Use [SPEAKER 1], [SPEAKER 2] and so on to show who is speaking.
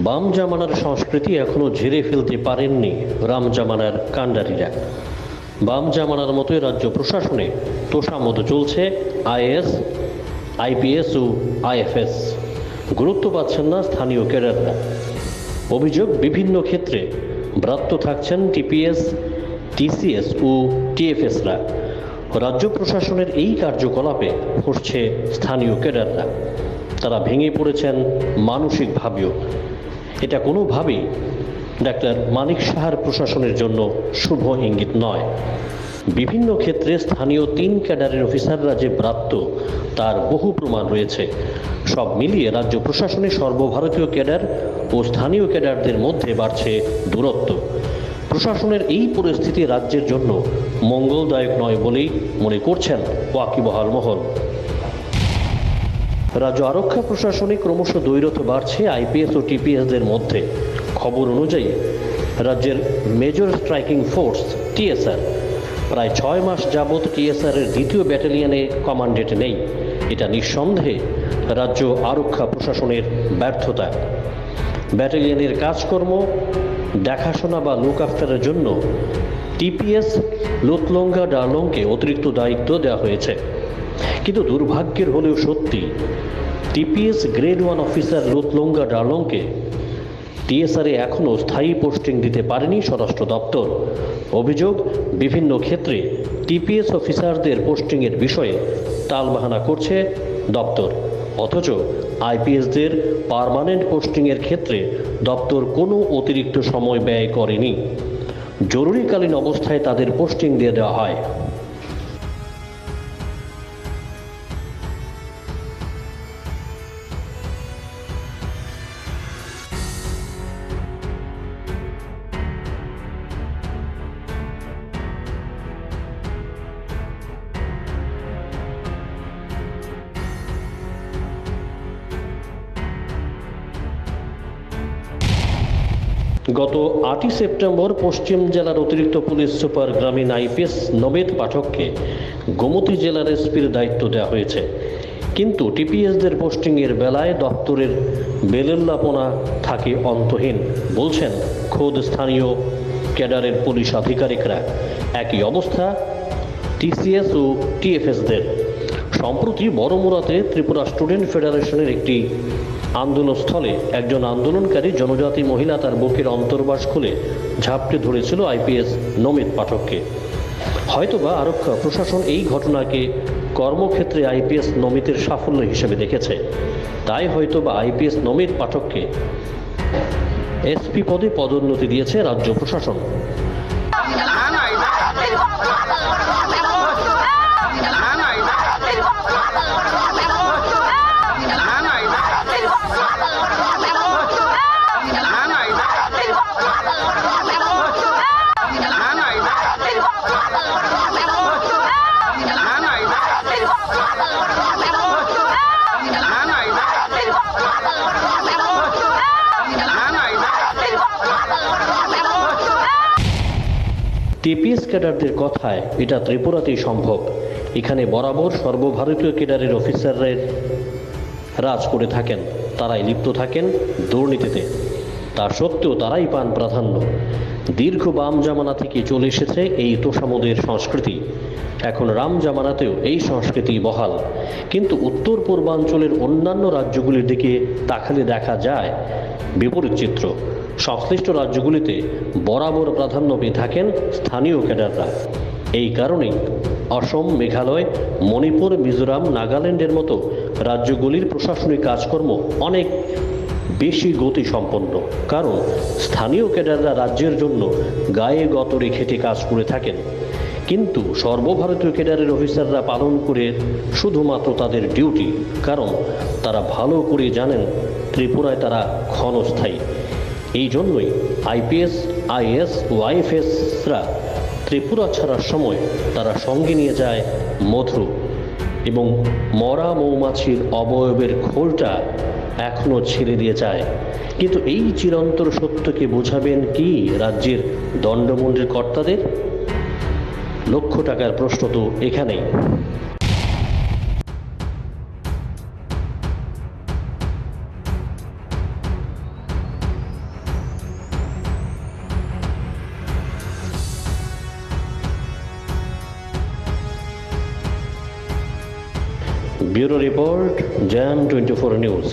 [SPEAKER 1] বাম জামানার সংস্কৃতি এখনো ঝেড়ে ফেলতে পারেননি রাম জামানার কাণ্ডারীরা। বাম জামানার মতোই রাজ্য প্রশাসনে তোষামোদ চলছে আইএএস, আইপিএস ও আইএফএস। গুরুত্ব পাচ্ছেন না স্থানীয় ক্যাডাররা। অভিযোগ, বিভিন্ন ক্ষেত্রে ব্রাত্য থাকছেন টিপিএস, টিসিএস ও টিএফএসরা। রাজ্য প্রশাসনের এই কার্যকলাপে ফুঁসছে স্থানীয় ক্যাডাররা। তারা ভেঙে পড়েছেন মানসিকভাবেও। এটা কোনোভাবেই ডাক্তার মানিক সাহার প্রশাসনের জন্য শুভ ইঙ্গিত নয়। বিভিন্ন ক্ষেত্রে স্থানীয় 3 ক্যাডারের অফিসাররা যে ব্রাত্য, তার বহু প্রমাণ রয়েছে। সব মিলিয়ে রাজ্য প্রশাসনে সর্বভারতীয় ক্যাডার ও স্থানীয় ক্যাডারদের মধ্যে বাড়ছে দূরত্ব। প্রশাসনের এই পরিস্থিতি রাজ্যের জন্য মঙ্গলদায়ক নয় বলেই মনে করছেন ওয়াকিবহাল মহল। রাজ্য আরক্ষা প্রশাসনে ক্রমশ দ্বৈরথ বাড়ছে আইপিএস ও টিপিএসদের মধ্যে। খবর অনুযায়ী রাজ্যের মেজর স্ট্রাইকিং ফোর্স টিএসআর প্রায় 6 মাস যাবৎ টিএসআরের 2য় ব্যাটালিয়নে কমান্ডেন্ট নেই। এটা নিঃসন্দেহে রাজ্য আরক্ষা প্রশাসনের ব্যর্থতা। ব্যাটালিয়নের কাজকর্ম দেখাশোনা বা লুক আফটারের জন্য টিপিএস লোতলঙ্গা ডারলংকে অতিরিক্ত দায়িত্ব দেওয়া হয়েছে। কিন্তু দুর্ভাগ্যের হলেও সত্যি, টিপিএস গ্রেড 1 অফিসার লোতলঙ্গা ডারলংকে টিএসআরে এখনও স্থায়ী পোস্টিং দিতে পারেনি স্বরাষ্ট্র দপ্তর। অভিযোগ, বিভিন্ন ক্ষেত্রে টিপিএস অফিসারদের পোস্টিংয়ের বিষয়ে টালবাহানা করছে দপ্তর, অথচ আইপিএসদের পার্মানেন্ট পোস্টিংয়ের ক্ষেত্রে দপ্তর কোনো অতিরিক্ত সময় ব্যয় করেনি। জরুরিকালীন অবস্থায় তাদের পোস্টিং দিয়ে দেওয়া হয়। গত 8ই সেপ্টেম্বর পশ্চিম জেলার অতিরিক্ত পুলিশ সুপার গ্রামীণ আইপিএস নবেদ পাঠককে গোমতী জেলার এসপির দায়িত্ব দেওয়া হয়েছে। কিন্তু টিপিএসদের পোস্টিংয়ের বেলায় দপ্তরের বেলেল্লাপনা থাকে অন্তহীন, বলছেন খোদ স্থানীয় ক্যাডারের পুলিশ আধিকারিকরা। একই অবস্থা টিসিএস ও টিএফএসদের। সম্প্রতি বড়মুড়াতে ত্রিপুরা স্টুডেন্ট ফেডারেশনের একটি আন্দোলনস্থলে একজন আন্দোলনকারী জনজাতি মহিলা তার বুকের অন্তর্বাস খুলে ঝাপটে ধরেছিল আইপিএস নমিত পাঠককে। হয়তোবা আরক্ষা প্রশাসন এই ঘটনাকে কর্মক্ষেত্রে আইপিএস নমিতের সাফল্য হিসেবে দেখেছে। তাই হয়তোবা আইপিএস নমিত পাঠককে এসপি পদে পদোন্নতি দিয়েছে রাজ্য প্রশাসন। টিপিএস ক্যাডারদের কথায় এটা ত্রিপুরাতেই সম্ভব। এখানে বরাবর সর্বভারতীয় ক্যাডারের অফিসাররা রাজ করে থাকেন, তারাই লিপ্ত থাকেন দুর্নীতিতে। তা সত্ত্বেও তারাই পান প্রাধান্য। দীর্ঘ বাম জামানা থেকে চলে এসেছে এই তোষামোদের সংস্কৃতি। এখন রাম জামানাতেও এই সংস্কৃতি বহাল। কিন্তু উত্তর পূর্বাঞ্চলের অন্যান্য রাজ্যগুলির দিকে তাকালে দেখা যায় বিপরীত চিত্র। সংশ্লিষ্ট রাজ্যগুলিতে বরাবর প্রাধান্য পেয়ে থাকেন স্থানীয় ক্যাডাররা। এই কারণেই অসম, মেঘালয়, মণিপুর, মিজোরাম, নাগাল্যান্ডের মতো রাজ্যগুলির প্রশাসনিক কাজকর্ম অনেক বেশি গতিসম্পন্ন। কারণ স্থানীয় ক্যাডাররা রাজ্যের জন্য গায়ে গতরে খেটে কাজ করে থাকেন। কিন্তু সর্বভারতীয় ক্যাডারের অফিসাররা পালন করে শুধুমাত্র তাদের ডিউটি, কারণ তারা ভালো করে জানেন ত্রিপুরায় তারা ক্ষণস্থায়ী। এই জন্যই আইপিএস, আইএস ও আইএফএসরা ত্রিপুরা ছাড়ার সময় তারা সঙ্গে নিয়ে যায় মধু, এবং মরা মৌমাছির অবয়বের খোলটা এখনও ছেড়ে দিয়ে যায়। কিন্তু এই চিরন্তর সত্যকে বোঝাবেন কি রাজ্যের দণ্ডমুণ্ডের কর্তাদের? লক্ষ টাকার প্রশ্ন তো এখানেই। Bureau report jam 24 news.